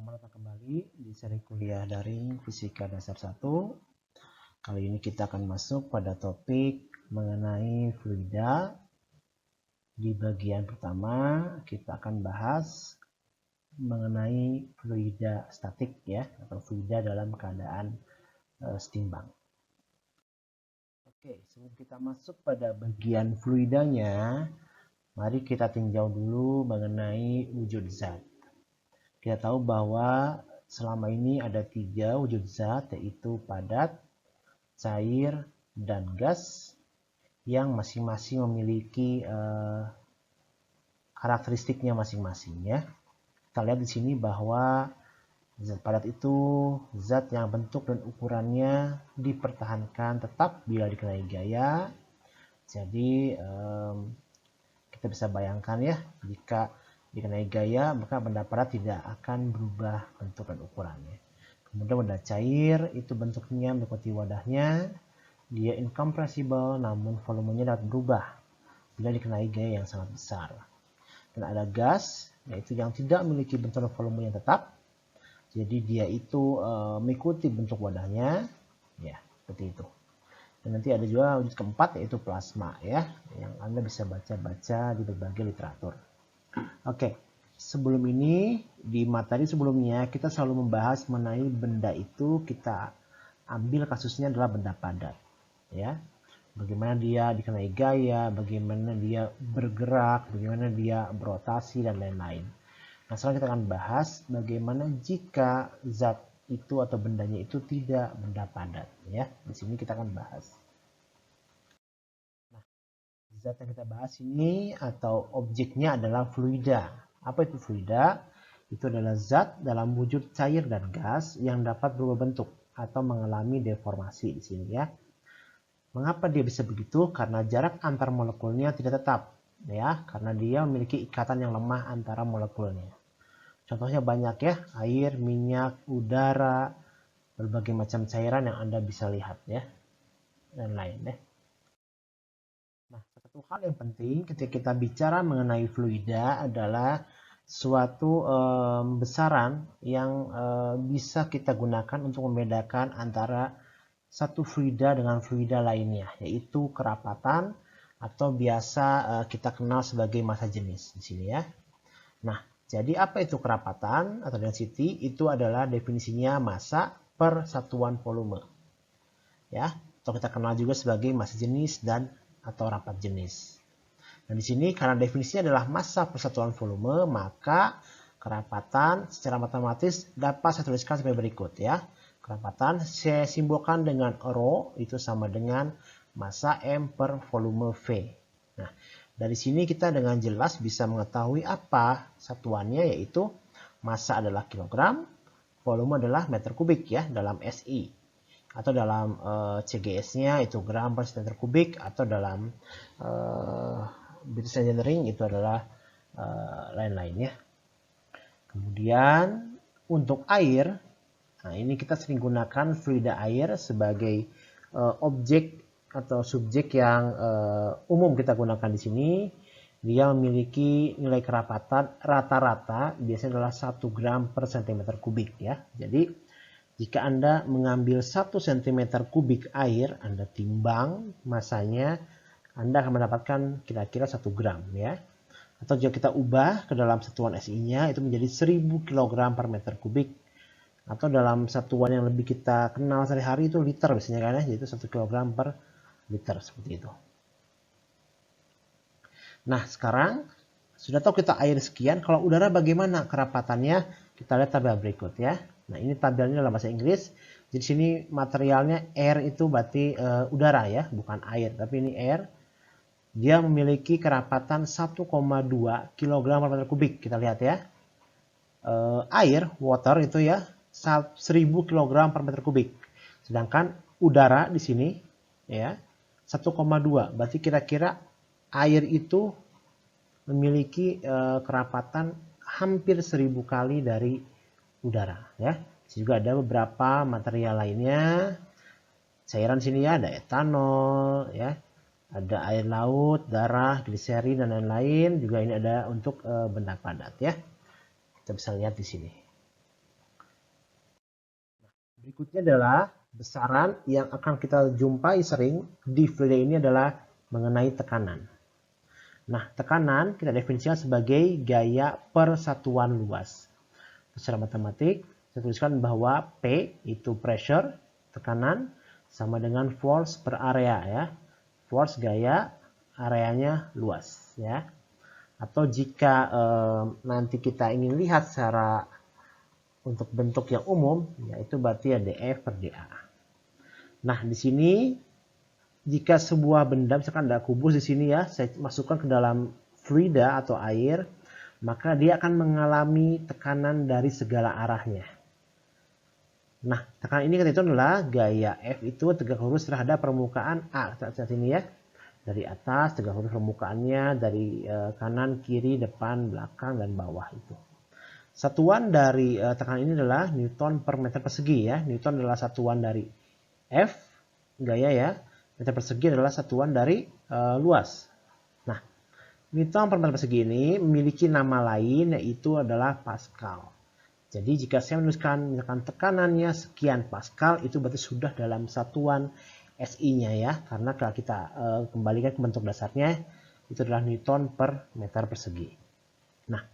Selamat datang kembali di seri kuliah daring Fisika Dasar 1. Kali ini kita akan masuk pada topik mengenai fluida. Di bagian pertama kita akan bahas mengenai fluida statik ya, atau fluida dalam keadaan setimbang. Oke, sebelum kita masuk pada bagian fluidanya, mari kita tinjau dulu mengenai wujud zat. Kita tahu bahwa selama ini ada 3 wujud zat, yaitu padat, cair, dan gas, yang masing-masing memiliki karakteristiknya masing-masing ya. Kita lihat di sini bahwa zat padat itu zat yang bentuk dan ukurannya dipertahankan tetap bila dikenai gaya. Jadi kita bisa bayangkan ya, jika dikenai gaya maka benda padat tidak akan berubah bentuk dan ukurannya. Kemudian benda cair itu bentuknya mengikuti wadahnya, dia incompressible namun volumenya dapat berubah bila dikenai gaya yang sangat besar. Dan ada gas, yaitu yang tidak memiliki bentuk dan volume yang tetap, jadi dia itu mengikuti bentuk wadahnya, ya seperti itu. Dan nanti ada juga wujud keempat, yaitu plasma ya, yang Anda bisa baca-baca di berbagai literatur. Oke, sebelum ini di materi sebelumnya kita selalu membahas mengenai benda itu kita ambil kasusnya adalah benda padat, ya. Bagaimana dia dikenai gaya, bagaimana dia bergerak, bagaimana dia berotasi dan lain-lain. Nah, sekarang kita akan bahas bagaimana jika zat itu atau bendanya itu tidak benda padat, ya. Di sini kita akan bahas. Zat yang kita bahas ini atau objeknya adalah fluida. Apa itu fluida? Itu adalah zat dalam wujud cair dan gas yang dapat berubah bentuk atau mengalami deformasi di sini ya. Mengapa dia bisa begitu? Karena jarak antar molekulnya tidak tetap ya, karena dia memiliki ikatan yang lemah antara molekulnya. Contohnya banyak ya, air, minyak, udara, berbagai macam cairan yang Anda bisa lihat ya, dan lain ya. Nah, satu hal yang penting ketika kita bicara mengenai fluida adalah suatu besaran yang bisa kita gunakan untuk membedakan antara satu fluida dengan fluida lainnya, yaitu kerapatan atau biasa kita kenal sebagai massa jenis di sini ya. Nah, jadi apa itu kerapatan atau density? Itu adalah definisinya massa per satuan volume. Ya, atau kita kenal juga sebagai massa jenis dan atau rapat jenis. Nah, di sini karena definisinya adalah massa per satuan volume, maka kerapatan secara matematis dapat saya tuliskan sebagai berikut ya. Kerapatan saya simbolkan dengan ρ, itu sama dengan massa M per volume V. Nah, dari sini kita dengan jelas bisa mengetahui apa satuannya, yaitu massa adalah kilogram, volume adalah meter kubik ya dalam SI. Atau dalam CGS-nya itu gram per cm kubik, atau dalam British Engineering itu adalah lain-lain ya. Kemudian untuk air, nah ini kita sering gunakan fluida air sebagai objek atau subjek yang umum kita gunakan di sini. Dia memiliki nilai kerapatan rata-rata biasanya adalah 1 gram per cm kubik ya. Jadi jika Anda mengambil 1 cm kubik air, Anda timbang masanya, Anda akan mendapatkan kira-kira 1 gram ya. Atau jika kita ubah ke dalam satuan SI-nya itu menjadi 1000 kg per meter kubik. Atau dalam satuan yang lebih kita kenal sehari-hari itu liter biasanya kan ya, yaitu 1 kg per liter seperti itu. Nah, sekarang sudah tahu kita air sekian, kalau udara bagaimana kerapatannya? Kita lihat tabel berikut ya. Nah, ini tabelnya dalam bahasa Inggris. Jadi sini materialnya air itu berarti udara ya, bukan air, tapi ini air. Dia memiliki kerapatan 1,2 kg per meter kubik. Kita lihat ya. Air, water itu ya 1000 kg per meter kubik. Sedangkan udara di sini ya 1,2. Berarti kira-kira air itu memiliki kerapatan hampir 1000 kali dari udara ya. Juga ada beberapa material lainnya. Cairan sini ya, ada etanol ya. Ada air laut, darah, gliserin dan lain-lain. Juga ini ada untuk benda padat ya. Kita bisa lihat di sini. Berikutnya adalah besaran yang akan kita jumpai sering di fluida ini adalah mengenai tekanan. Nah, tekanan kita definisikan sebagai gaya persatuan luas. Secara matematik, saya tuliskan bahwa P itu pressure, tekanan, sama dengan force per area ya. Force gaya, areanya luas ya. Atau jika nanti kita ingin lihat secara untuk bentuk yang umum, yaitu berarti ya dF per dA. Nah, di sini jika sebuah benda, misalkan ada kubus di sini ya, saya masukkan ke dalam fluida atau air, maka dia akan mengalami tekanan dari segala arahnya. Nah, tekanan ini itu adalah gaya F itu tegak lurus terhadap permukaan A. Saat ini ya, dari atas tegak lurus permukaannya, dari kanan, kiri, depan, belakang, dan bawah itu. Satuan dari tekanan ini adalah Newton per meter persegi ya. Newton adalah satuan dari F, gaya ya. Meter persegi adalah satuan dari luas. Nah, Newton per meter persegi ini memiliki nama lain yaitu adalah Pascal. Jadi jika saya menuliskan misalkan tekanannya sekian Pascal, itu berarti sudah dalam satuan SI-nya ya. Karena kalau kita kembalikan ke bentuk dasarnya, itu adalah Newton per meter persegi. Nah,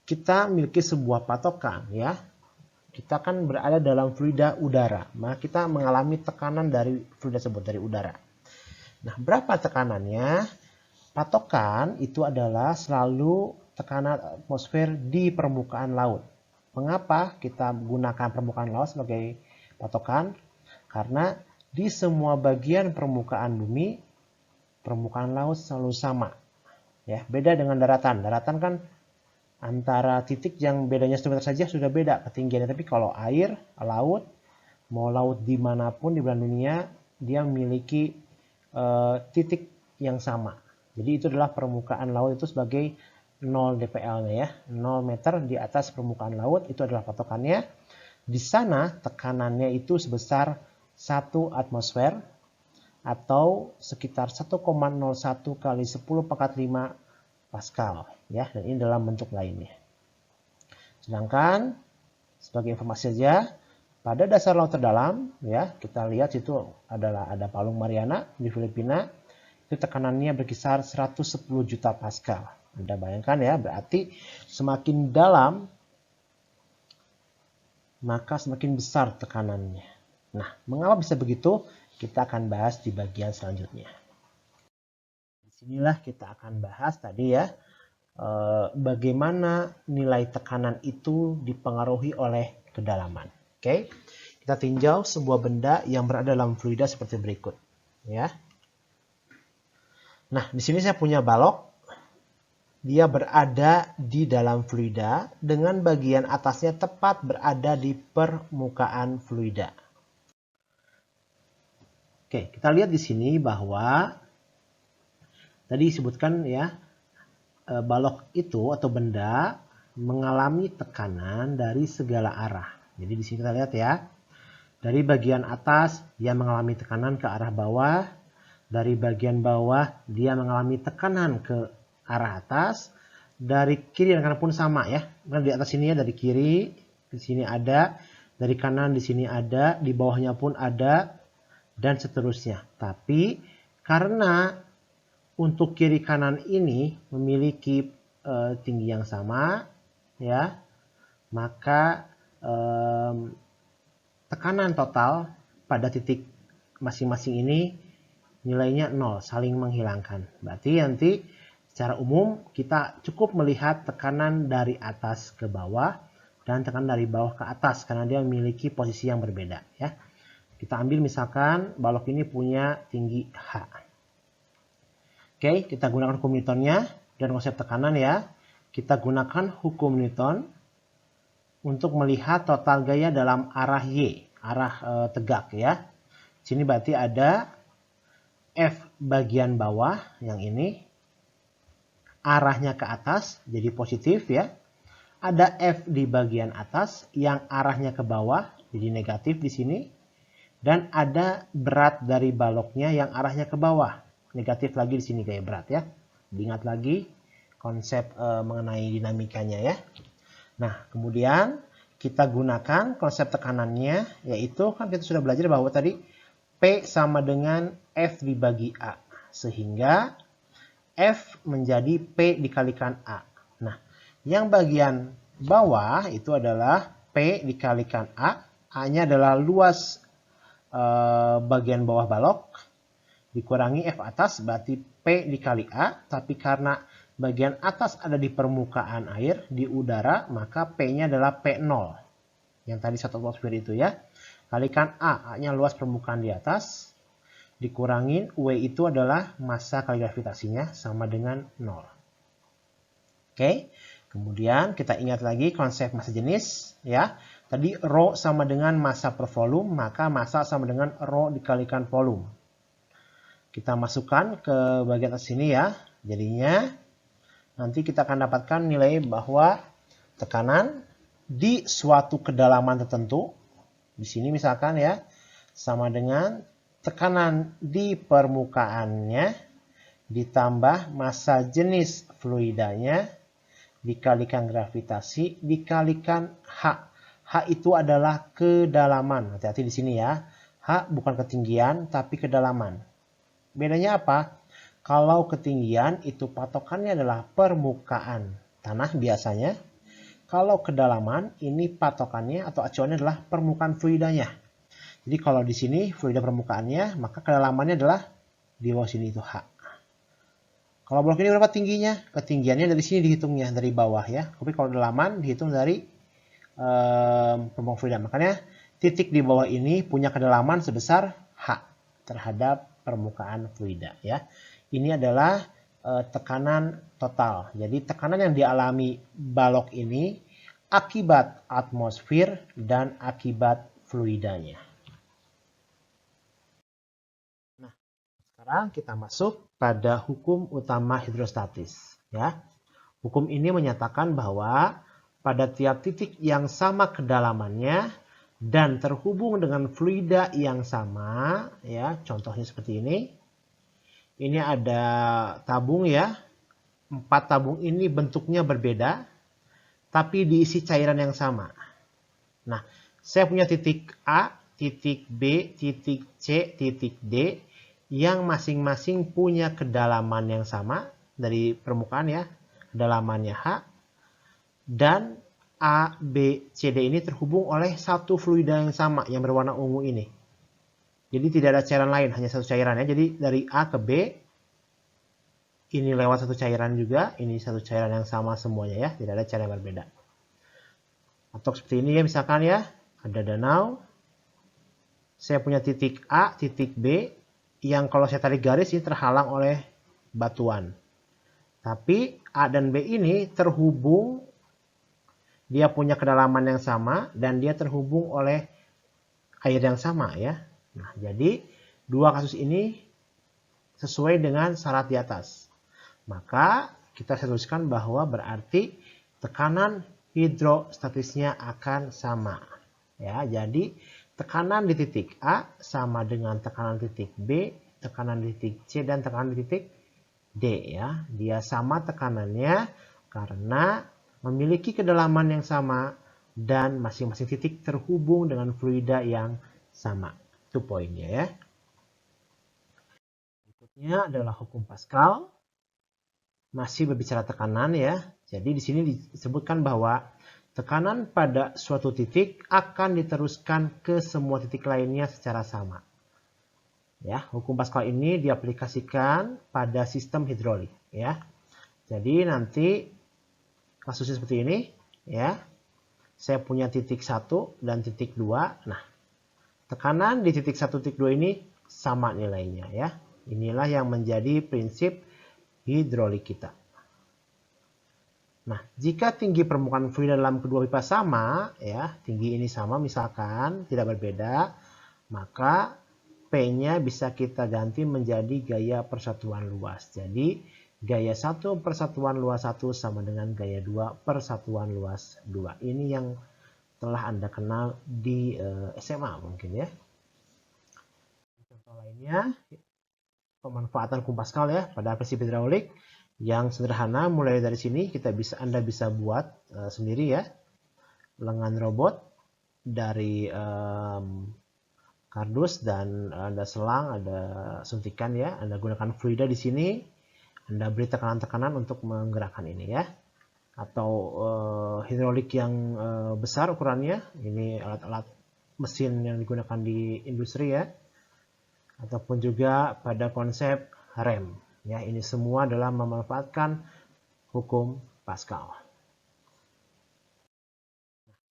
kita memiliki sebuah patokan ya. Kita kan berada dalam fluida udara, maka kita mengalami tekanan dari fluida tersebut, dari udara. Nah, berapa tekanannya? Patokan itu adalah selalu tekanan atmosfer di permukaan laut. Mengapa kita gunakan permukaan laut sebagai patokan? Karena di semua bagian permukaan bumi, permukaan laut selalu sama. Ya, beda dengan daratan. Daratan kan antara titik yang bedanya 1 meter saja sudah beda ketinggiannya. Tapi kalau air, laut, mau laut dimanapun di belahan dunia, dia memiliki titik yang sama. Jadi itu adalah permukaan laut itu sebagai 0 dpl-nya ya. 0 meter di atas permukaan laut itu adalah patokannya. Di sana tekanannya itu sebesar 1 atmosfer atau sekitar 1,01 kali 10 pangkat 5 Pascal ya, dan ini dalam bentuk lainnya. Sedangkan sebagai informasi saja, pada dasar laut terdalam ya, kita lihat situ adalah ada Palung Mariana di Filipina. Itu tekanannya berkisar 110 juta Pascal. Anda bayangkan ya, berarti semakin dalam maka semakin besar tekanannya. Nah, mengapa bisa begitu? Kita akan bahas di bagian selanjutnya. Disinilah kita akan bahas tadi ya, bagaimana nilai tekanan itu dipengaruhi oleh kedalaman. Oke, kita tinjau sebuah benda yang berada dalam fluida seperti berikut. Ya. Nah, di sini saya punya balok. Dia berada di dalam fluida dengan bagian atasnya tepat berada di permukaan fluida. Oke, kita lihat di sini bahwa tadi disebutkan ya, balok itu atau benda mengalami tekanan dari segala arah. Jadi di sini kita lihat ya, dari bagian atas dia mengalami tekanan ke arah bawah, dari bagian bawah dia mengalami tekanan ke arah atas, dari kiri dan kanan pun sama ya. Di atas sini ya, dari kiri di sini ada, dari kanan di sini ada, di bawahnya pun ada, dan seterusnya. Tapi karena untuk kiri kanan ini memiliki tinggi yang sama ya, maka tekanan total pada titik masing-masing ini nilainya 0, saling menghilangkan. Berarti nanti secara umum kita cukup melihat tekanan dari atas ke bawah dan tekanan dari bawah ke atas karena dia memiliki posisi yang berbeda ya. Kita ambil misalkan balok ini punya tinggi H. Oke, kita gunakan hukum Newtonnya dan konsep tekanan ya. Kita gunakan hukum Newton untuk melihat total gaya dalam arah Y, arah tegak ya. Sini berarti ada F bagian bawah yang ini, arahnya ke atas jadi positif ya. Ada F di bagian atas yang arahnya ke bawah jadi negatif di sini. Dan ada berat dari baloknya yang arahnya ke bawah. Negatif lagi di sini gaya berat ya. Diingat lagi konsep mengenai dinamikanya ya. Nah, kemudian kita gunakan konsep tekanannya, yaitu kan kita sudah belajar bahwa tadi P sama dengan F dibagi A. Sehingga F menjadi P dikalikan A. Nah, yang bagian bawah itu adalah P dikalikan A. A-nya adalah luas bagian bawah balok. Dikurangi F atas berarti P dikali A. Tapi karena bagian atas ada di permukaan air, di udara, maka P-nya adalah P0. Yang tadi 1 atmosfer itu ya. Kalikan A, A-nya luas permukaan di atas. Dikurangin W itu adalah massa kali gravitasinya sama dengan 0. Oke, kemudian kita ingat lagi konsep massa jenis ya. Tadi rho sama dengan massa per volume, maka massa sama dengan rho dikalikan volume. Kita masukkan ke bagian atas sini ya. Jadinya nanti kita akan dapatkan nilai bahwa tekanan di suatu kedalaman tertentu, di sini misalkan ya, sama dengan tekanan di permukaannya ditambah massa jenis fluidanya dikalikan gravitasi dikalikan H. H itu adalah kedalaman. Hati-hati di sini ya. H bukan ketinggian tapi kedalaman. Bedanya apa? Kalau ketinggian itu patokannya adalah permukaan tanah biasanya. Kalau kedalaman ini patokannya atau acuannya adalah permukaan fluidanya. Jadi kalau di sini fluida permukaannya, maka kedalamannya adalah di bawah sini itu H. Kalau blok ini berapa tingginya? Ketinggiannya dari sini dihitungnya dari bawah ya. Tapi kalau kedalaman dihitung dari permukaan fluida. Makanya titik di bawah ini punya kedalaman sebesar H terhadap permukaan fluida ya. Ini adalah tekanan total. Jadi tekanan yang dialami balok ini akibat atmosfer dan akibat fluidanya. Nah, sekarang kita masuk pada hukum utama hidrostatis ya. Hukum ini menyatakan bahwa pada tiap titik yang sama kedalamannya dan terhubung dengan fluida yang sama ya, contohnya seperti ini. Ini ada tabung ya. 4 tabung ini bentuknya berbeda tapi diisi cairan yang sama. Nah, saya punya titik A, titik B, titik C, titik D yang masing-masing punya kedalaman yang sama dari permukaan ya. Kedalamannya H. Dan A, B, C, D ini terhubung oleh satu fluida yang sama yang berwarna ungu ini. Jadi tidak ada cairan lain, hanya satu cairan ya. Jadi dari A ke B, ini lewat satu cairan juga, ini satu cairan yang sama semuanya ya, tidak ada cairan yang berbeda. Atau seperti ini ya, misalkan ya, ada danau. Saya punya titik A, titik B, yang kalau saya tarik garis ini terhalang oleh batuan. Tapi A dan B ini terhubung, dia punya kedalaman yang sama, dan dia terhubung oleh air yang sama ya. Nah, jadi dua kasus ini sesuai dengan syarat di atas. Maka kita tuliskan bahwa berarti tekanan hidrostatisnya akan sama. Ya, jadi tekanan di titik A sama dengan tekanan di titik B, tekanan di titik C dan tekanan di titik D ya. Dia sama tekanannya karena memiliki kedalaman yang sama dan masing-masing titik terhubung dengan fluida yang sama. Itu poinnya ya. Berikutnya adalah hukum Pascal. Masih berbicara tekanan ya. Jadi di sini disebutkan bahwa tekanan pada suatu titik akan diteruskan ke semua titik lainnya secara sama. Ya, hukum Pascal ini diaplikasikan pada sistem hidrolik ya. Jadi nanti kasusnya seperti ini ya. Saya punya titik 1 dan titik 2. Nah, tekanan di titik 1, titik 2 ini sama nilainya ya. Inilah yang menjadi prinsip hidrolik kita. Nah, jika tinggi permukaan fluida dalam kedua pipa sama, ya, tinggi ini sama misalkan, tidak berbeda, maka P-nya bisa kita ganti menjadi gaya persatuan luas. Jadi, gaya 1 persatuan luas 1 sama dengan gaya 2 persatuan luas 2. Ini yang telah Anda kenal di SMA mungkin ya. Contoh lainnya, pemanfaatan hukum Pascal ya pada prinsip hidrolik yang sederhana. Mulai dari sini Anda bisa buat sendiri ya. lengan robot dari kardus, dan ada selang, ada suntikan ya. Anda gunakan fluida di sini. Anda beri tekanan-tekanan untuk menggerakkan ini ya. Atau hidrolik yang besar ukurannya. Ini alat-alat mesin yang digunakan di industri ya. Ataupun juga pada konsep rem. Ya, ini semua adalah memanfaatkan hukum Pascal.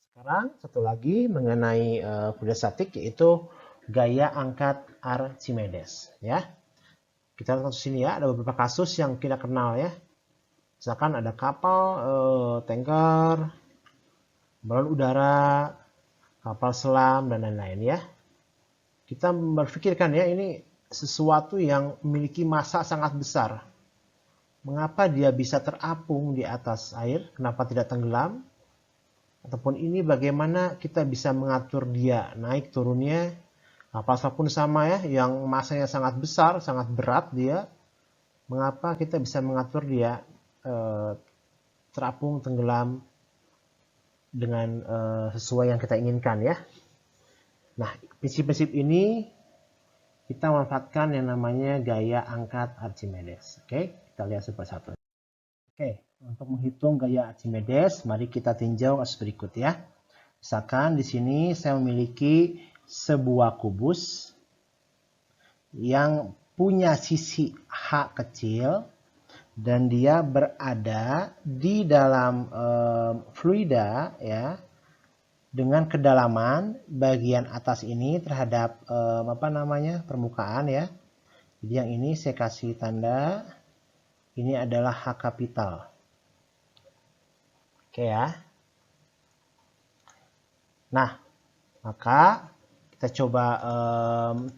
Sekarang satu lagi mengenai fluida statik, yaitu gaya angkat Archimedes ya. Kita lihat kasus sini ya, ada beberapa kasus yang kita kenal ya. Misalkan ada kapal, tanker, balon udara, kapal selam, dan lain-lain ya. Kita berpikirkan ya, ini sesuatu yang memiliki massa sangat besar. Mengapa dia bisa terapung di atas air? Kenapa tidak tenggelam? Ataupun ini bagaimana kita bisa mengatur dia naik turunnya? Kapal selam pun sama ya, yang massanya sangat besar, sangat berat dia. Mengapa kita bisa mengatur dia terapung, tenggelam dengan sesuai yang kita inginkan ya. Nah, prinsip-prinsip ini kita manfaatkan yang namanya gaya angkat Archimedes. Oke, kita lihat satu persatu. Oke, untuk menghitung gaya Archimedes, mari kita tinjau kasus berikut ya. Misalkan di sini saya memiliki sebuah kubus yang punya sisi H kecil dan dia berada di dalam fluida ya, dengan kedalaman bagian atas ini terhadap permukaan ya. Jadi yang ini saya kasih tanda, ini adalah H kapital. Oke ya. Nah, maka kita coba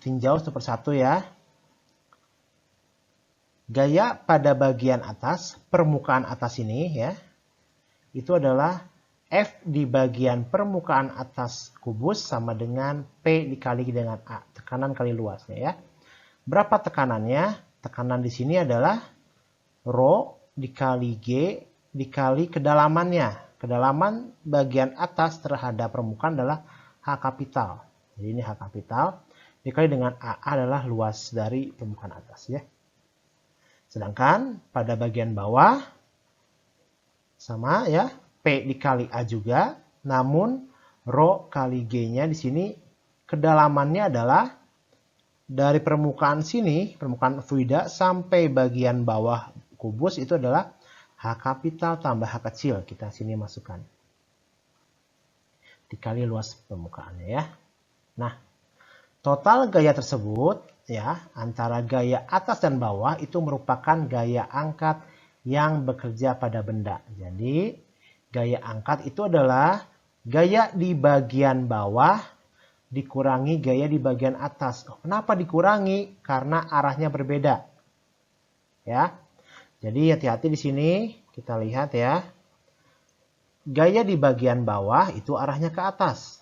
tinjau satu persatu ya. Gaya pada bagian atas, permukaan atas ini ya, itu adalah F di bagian permukaan atas kubus sama dengan P dikali dengan A, tekanan kali luasnya ya. Berapa tekanannya? Tekanan di sini adalah Rho dikali G dikali kedalamannya. Kedalaman bagian atas terhadap permukaan adalah H kapital. Jadi ini H kapital dikali dengan A adalah luas dari permukaan atas ya. Sedangkan pada bagian bawah sama ya, P dikali A juga, namun Rho kali G-nya di sini kedalamannya adalah dari permukaan sini, permukaan fluida sampai bagian bawah kubus itu adalah H kapital tambah H kecil. Kita sini masukkan. Dikali luas permukaannya ya. Nah, total gaya tersebut ya, antara gaya atas dan bawah itu merupakan gaya angkat yang bekerja pada benda. Jadi, gaya angkat itu adalah gaya di bagian bawah dikurangi gaya di bagian atas. Kenapa dikurangi? Karena arahnya berbeda. Ya. Jadi hati-hati di sini, kita lihat ya. Gaya di bagian bawah itu arahnya ke atas.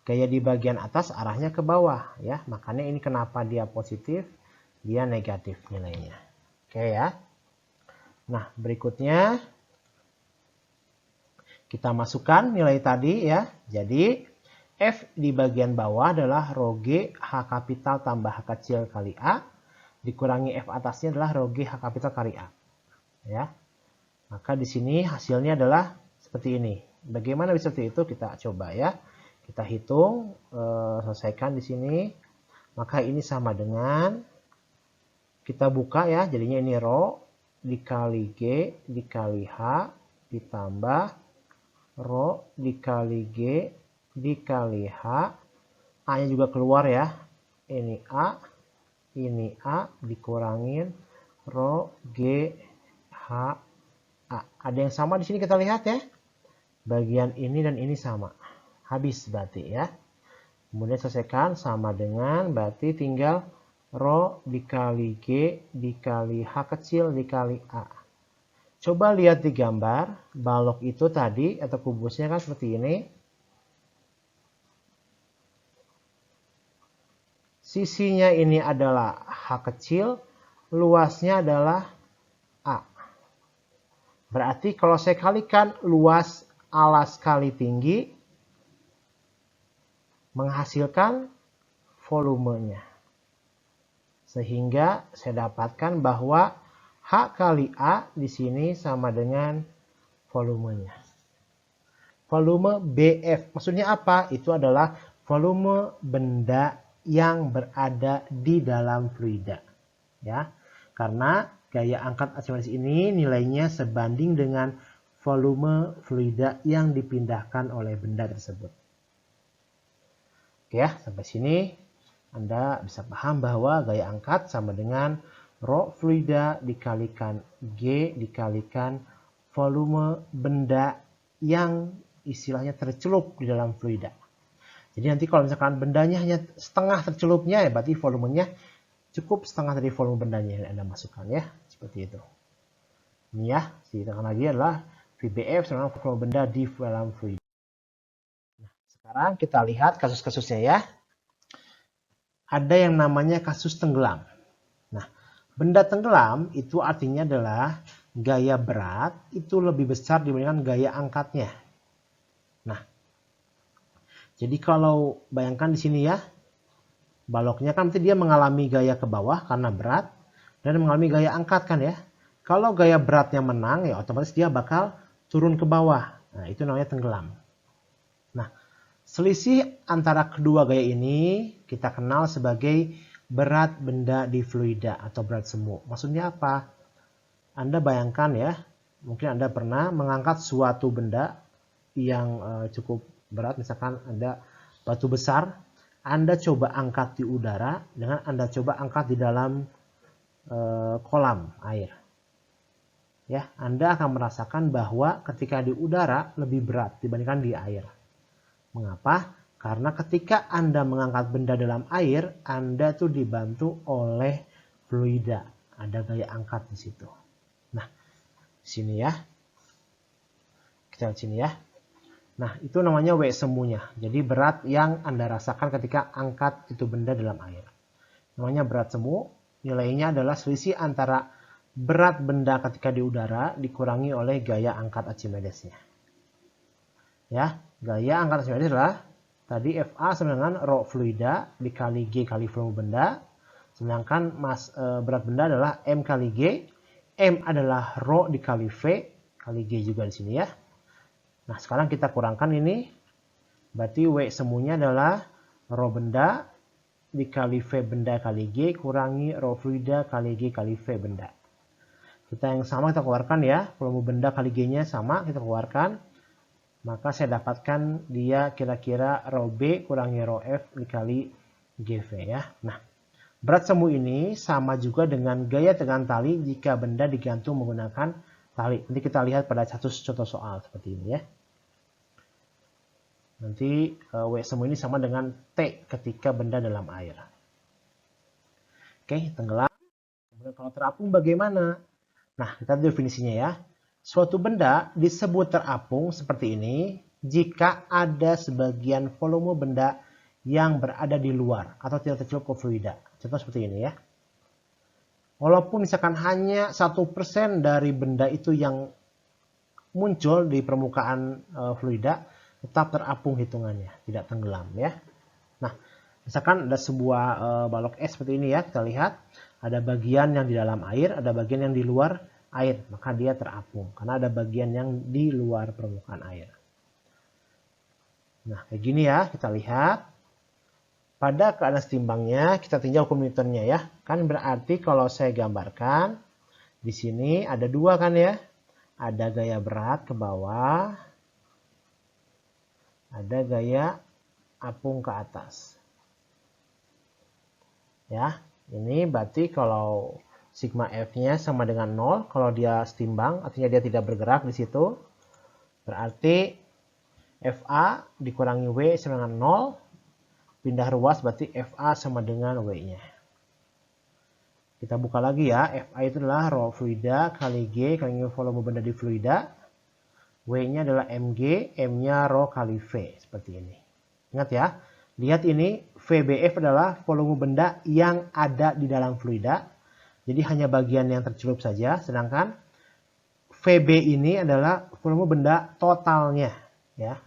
Gaya di bagian atas arahnya ke bawah ya. Makanya ini kenapa dia positif, dia negatif nilainya. Oke ya. Nah, berikutnya kita masukkan nilai tadi ya. Jadi F di bagian bawah adalah Rho G H kapital tambah H kecil kali A dikurangi F atasnya adalah Rho G H kapital kali A. Ya. Maka di sini hasilnya adalah seperti ini. Bagaimana bisa seperti itu? Kita coba ya. Kita hitung, selesaikan di sini. Maka ini sama dengan, kita buka ya, jadinya ini Rho dikali G dikali H ditambah Rho dikali G dikali H. A-nya juga keluar ya. Ini A dikurangin Rho G H A. Ada yang sama di sini kita lihat ya. Bagian ini dan ini sama. Habis berarti ya. Kemudian selesaikan sama dengan berarti tinggal Rho dikali G dikali H kecil dikali A. Coba lihat di gambar, balok itu tadi atau kubusnya kan seperti ini. Sisinya ini adalah H kecil, luasnya adalah A. Berarti kalau saya kalikan luas alas kali tinggi menghasilkan volumenya. Sehingga saya dapatkan bahwa H kali A di sini sama dengan volumenya. Volume BF, maksudnya apa? Itu adalah volume benda yang berada di dalam fluida. Ya, karena gaya angkat Archimedes ini nilainya sebanding dengan volume fluida yang dipindahkan oleh benda tersebut. Oke ya, sampai sini Anda bisa paham bahwa gaya angkat sama dengan rho fluida dikalikan G dikalikan volume benda yang istilahnya tercelup di dalam fluida. Jadi nanti kalau misalkan bendanya hanya setengah tercelupnya, ya berarti volumenya cukup setengah dari volume bendanya yang Anda masukkan ya. Seperti itu. Ini ya, ditekan lagi adalah VBF sama volume benda di dalam fluida. Sekarang kita lihat kasus-kasusnya ya. Ada yang namanya kasus tenggelam. Nah, benda tenggelam itu artinya adalah gaya berat itu lebih besar dibandingkan gaya angkatnya. Nah, jadi kalau bayangkan di sini ya, baloknya kan nanti dia mengalami gaya ke bawah karena berat dan mengalami gaya angkat kan ya. Kalau gaya beratnya menang ya otomatis dia bakal turun ke bawah. Nah, itu namanya tenggelam. Nah, selisih antara kedua gaya ini kita kenal sebagai berat benda di fluida atau berat semu. Maksudnya apa? Anda bayangkan ya, mungkin Anda pernah mengangkat suatu benda yang cukup berat, misalkan ada batu besar, Anda coba angkat di udara dengan Anda coba angkat di dalam kolam air. Ya, Anda akan merasakan bahwa ketika di udara lebih berat dibandingkan di air. Mengapa? Karena ketika Anda mengangkat benda dalam air, Anda tuh dibantu oleh fluida. Ada gaya angkat di situ. Nah, sini ya. Kita lihat sini ya. Nah, itu namanya W semunya. Jadi berat yang Anda rasakan ketika angkat itu benda dalam air. Namanya berat semu. Nilainya adalah selisih antara berat benda ketika di udara dikurangi oleh gaya angkat Archimedesnya. Ya, gaya angkat Archimedes adalah tadi Fa sama dengan rho fluida dikali G kali volume benda. Sedangkan berat benda adalah M kali G. M adalah rho dikali V kali G juga di sini ya. Nah, sekarang kita kurangkan ini. Berarti W semuanya adalah rho benda dikali V benda kali G kurangi rho fluida kali G kali V benda. Kita yang sama kita keluarkan ya. Volume benda kali G-nya sama kita keluarkan. Maka saya dapatkan dia kira-kira rho B kurangi rho F dikali GV ya. Nah, berat semu ini sama juga dengan gaya tegangan tali jika benda digantung menggunakan tali. Nanti kita lihat pada satu contoh soal seperti ini ya. Nanti W semu ini sama dengan T ketika benda dalam air. Oke, tenggelam. Kemudian kalau terapung bagaimana? Nah, kita definisinya ya. Suatu benda disebut terapung seperti ini jika ada sebagian volume benda yang berada di luar atau tidak tercelup ke fluida. Contoh seperti ini ya. Walaupun misalkan hanya 1% dari benda itu yang muncul di permukaan fluida, tetap terapung hitungannya, tidak tenggelam ya. Nah, misalkan ada sebuah balok es seperti ini ya, kita lihat ada bagian yang di dalam air, ada bagian yang di luar air, maka dia terapung karena ada bagian yang di luar permukaan air. Nah, kayak gini ya, kita lihat. Pada keadaan setimbangnya kita tinjau hukum Newtonnya ya. Kan berarti kalau saya gambarkan di sini ada dua kan ya. Ada gaya berat ke bawah, ada gaya apung ke atas. Ya, ini berarti kalau sigma F-nya sama dengan 0. Kalau dia setimbang, artinya dia tidak bergerak di situ. Berarti FA dikurangi W sama dengan 0. Pindah ruas berarti FA sama dengan W-nya. Kita buka lagi ya. FA itu adalah rho fluida kali G kali volume benda di fluida. W-nya adalah mg, M-nya rho kali V. Seperti ini. Ingat ya. Lihat ini, VBF adalah volume benda yang ada di dalam fluida. Jadi hanya bagian yang tercelup saja, sedangkan VB ini adalah volume benda totalnya. ya.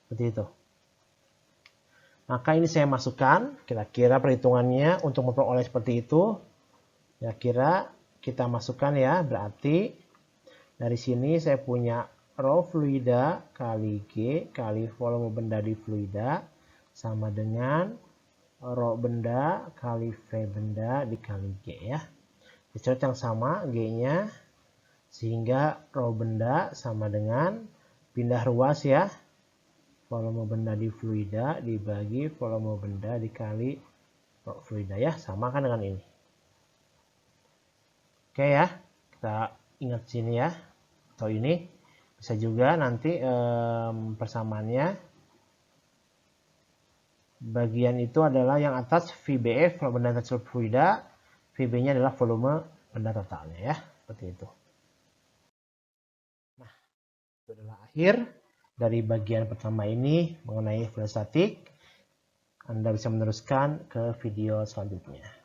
Seperti itu. Maka ini saya masukkan, kira-kira perhitungannya untuk memperoleh seperti itu. Kira-kira kita masukkan ya, berarti dari sini saya punya rho fluida kali G kali volume benda di fluida sama dengan rho benda kali V benda dikali G ya. Dicoret yang sama G-nya, sehingga rho benda sama dengan pindah ruas ya. Volume benda di fluida dibagi volume benda dikali rho fluida ya, sama kan dengan ini. Oke ya, kita ingat sini ya. Atau ini bisa juga nanti persamaannya. Bagian itu adalah yang atas VBF, volume benda tersebut fluida, VB-nya adalah volume benda totalnya ya, seperti itu. Nah, itu adalah akhir dari bagian pertama ini mengenai fluid statik. Anda bisa meneruskan ke video selanjutnya.